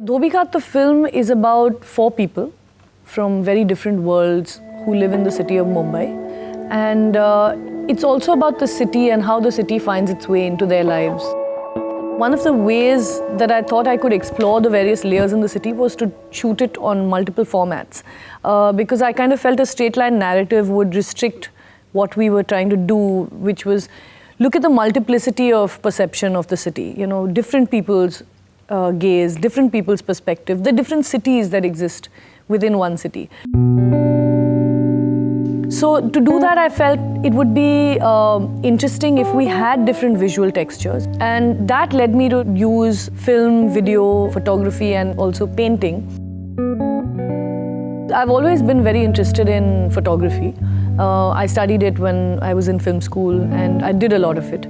Dhobi Ghat, the film, is about 4 people from very different worlds who live in the city of Mumbai. And it's also about the city and how the city finds its way into their lives. One of the ways that I thought I could explore the various layers in the city was to shoot it on multiple formats. Because I kind of felt a straight line narrative would restrict what we were trying to do, which was look at the multiplicity of perception of the city. You know, different people's gaze, different people's perspective, the different cities that exist within one city. So to do that, I felt it would be interesting if we had different visual textures. And that led me to use film, video, photography, and also painting. I've always been very interested in photography. I studied it when I was in film school, and I did a lot of it.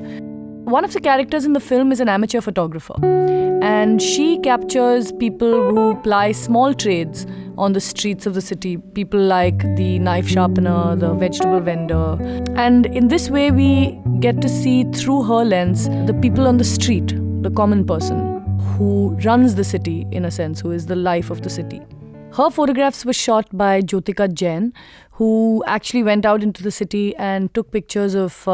One of the characters in the film is an amateur photographer, and she captures people who ply small trades on the streets of the city, people like the knife sharpener, the vegetable vendor. And in this way, we get to see through her lens the people on the street, the common person who runs the city, in a sense, who is the life of the city. Her photographs were shot by Jyotika Jain, who actually went out into the city and took pictures of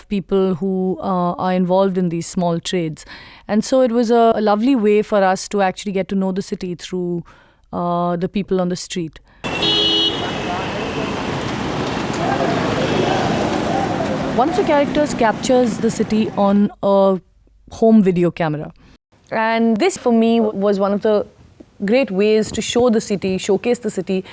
people who are involved in these small trades. And so it was a lovely way for us to actually get to know the city through the people on the street. One of the characters captures the city on a home video camera. And this, for me, was one of the great ways to show the city, showcase the city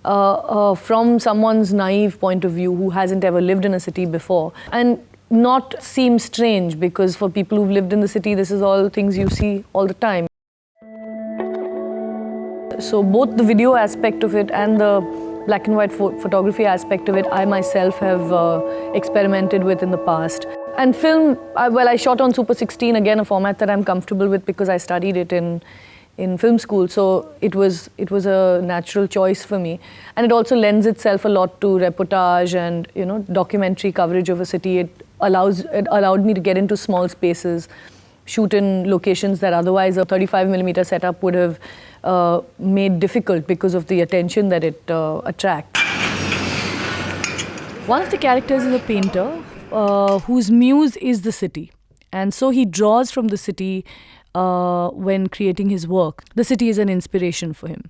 from someone's naive point of view who hasn't ever lived in a city before, and not seem strange, because for people who've lived in the city, this is all things you see all the time. So both the video aspect of it and the black and white photography aspect of it, I myself have experimented with in the past. And film, well, I shot on Super 16, again a format that I'm comfortable with because I studied it in film school, so it was a natural choice for me. And it also lends itself a lot to reportage and, you know, documentary coverage of a city. It allowed me to get into small spaces, shoot in locations that otherwise a 35mm setup would have made difficult because of the attention that it attracts. One of the characters is a painter whose muse is the city, and so he draws from the city when creating his work. The city is an inspiration for him.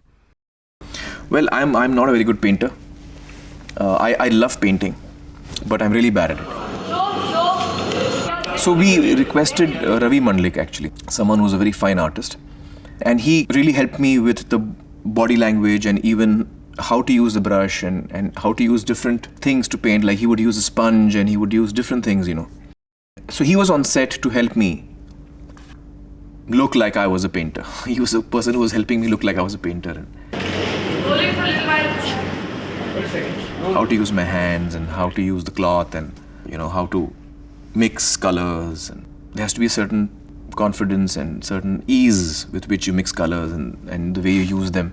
Well, I'm not a very good painter. I love painting, but I'm really bad at it. So we requested Ravi Mandlik, actually, someone who's a very fine artist. And he really helped me with the body language and even how to use the brush and how to use different things to paint. Like he would use a sponge and he would use different things, you know. So he was on set to help me look like I was a painter. He was a person who was helping me look like I was a painter. How to use my hands and how to use the cloth and, you know, how to mix colors. And there has to be a certain confidence and certain ease with which you mix colors and the way you use them.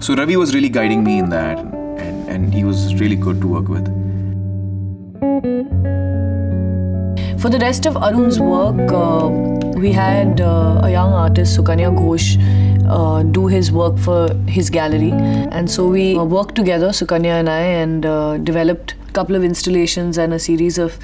So Ravi was really guiding me in that, and he was really good to work with. For the rest of Arun's work, we had a young artist, Sukanya Ghosh, do his work for his gallery. And so we worked together, Sukanya and I, and developed a couple of installations and a series of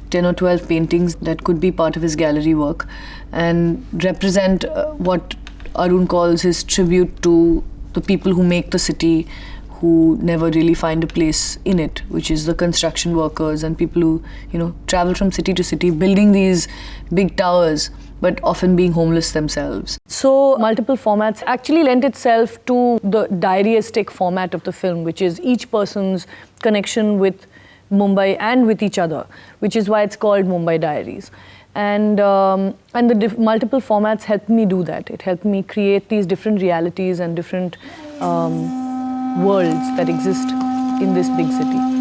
10 or 12 paintings that could be part of his gallery work and represent what Arun calls his tribute to the people who make the city, who never really find a place in it, which is the construction workers and people who, you know, travel from city to city, building these big towers, but often being homeless themselves. So multiple formats actually lent itself to the diaryistic format of the film, which is each person's connection with Mumbai and with each other, which is why it's called Mumbai Diaries. And the multiple formats helped me do that. It helped me create these different realities and different worlds that exist in this big city.